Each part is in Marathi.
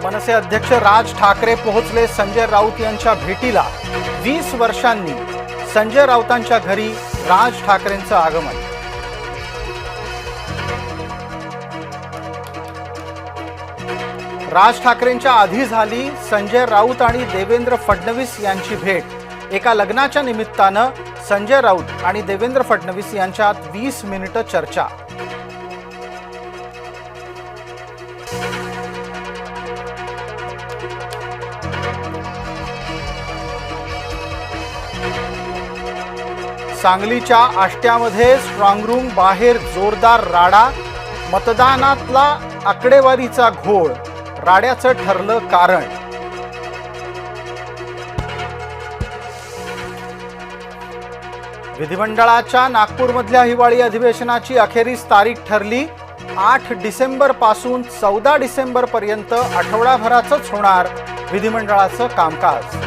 मनसे अध्यक्ष राज ठाकरे पोहोचले संजय राऊत यांच्या भेटीला। 20 वर्षांनी संजय राऊतांच्या घरी राज ठाकरेंचं आगमन। राज ठाकरेंच्या आधी झाली संजय राऊत आणि देवेंद्र फडणवीस यांची भेट। एका लग्नाच्या निमित्तानं संजय राऊत आणि देवेंद्र फडणवीस यांच्यात 20 मिनिटं चर्चा। सांगलीच्या आष्ट्यामध्ये स्ट्रॉंग रूम बाहेर जोरदार राडा। मतदानातला आकडेवारीचा घोळ, राड्याचं ठरलं कारण। विधिमंडळाच्या नागपूरमधल्या हिवाळी अधिवेशनाची अखेरीस तारीख ठरली। 8 डिसेंबर पासून 14 डिसेंबर पर्यंत आठवडाभराचंच होणार विधिमंडळाचं कामकाज।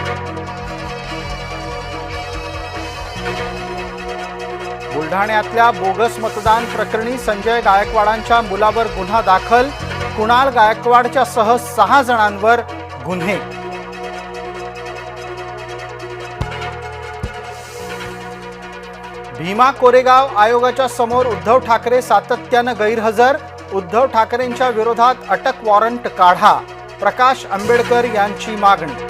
बुलढाण्यातल्या बोगस मतदान प्रकरणी संजय गायकवाडांच्या मुलावर गुन्हा दाखल। कुणाल गायकवाडच्या सह 6 जणांवर गुन्हे। भीमा कोरेगाव आयोगाच्या समोर उद्धव ठाकरे सातत्यानं गैरहजर। उद्धव ठाकरेंच्या विरोधात अटक वॉरंट काढा, प्रकाश आंबेडकर यांची मागणी।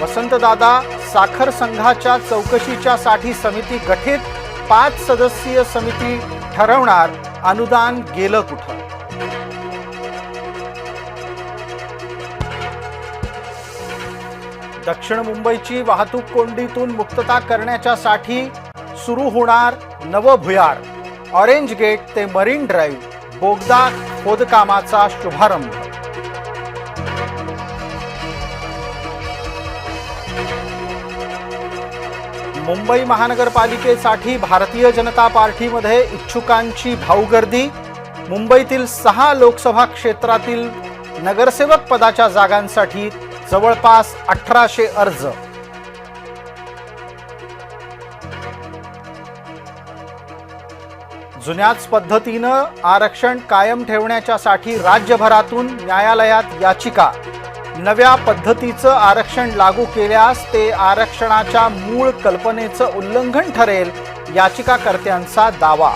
वसंतदादा साखर संघाच्या चौकशीच्यासाठी समिती गठीत। 5 सदस्यीय समिती ठरवणार अनुदान गेलं कुठं। दक्षिण मुंबईची वाहतूक कोंडीतून मुक्तता करण्यासाठी सुरू होणार नवं भुयार। ऑरेंज गेट ते मरीन ड्राईव्ह बोगदा खोदकामाचा शुभारंभ। मुंबई महानगरपालिकेसाठी भारतीय जनता पार्टीमध्ये इच्छुकांची भाऊगर्दी। मुंबईतील 6 लोकसभा क्षेत्रातील नगरसेवक पदाच्या जागांसाठी जवळपास 1800 अर्ज। जुन्याच पद्धतीनं आरक्षण कायम ठेवण्यासाठी राज्यभरातून न्यायालयात याचिका। नव्या पद्धतीचं आरक्षण लागू केल्यास ते आरक्षणाच्या मूळ कल्पनेचं उल्लंघन ठरेल, याचिकाकर्त्यांचा दावा।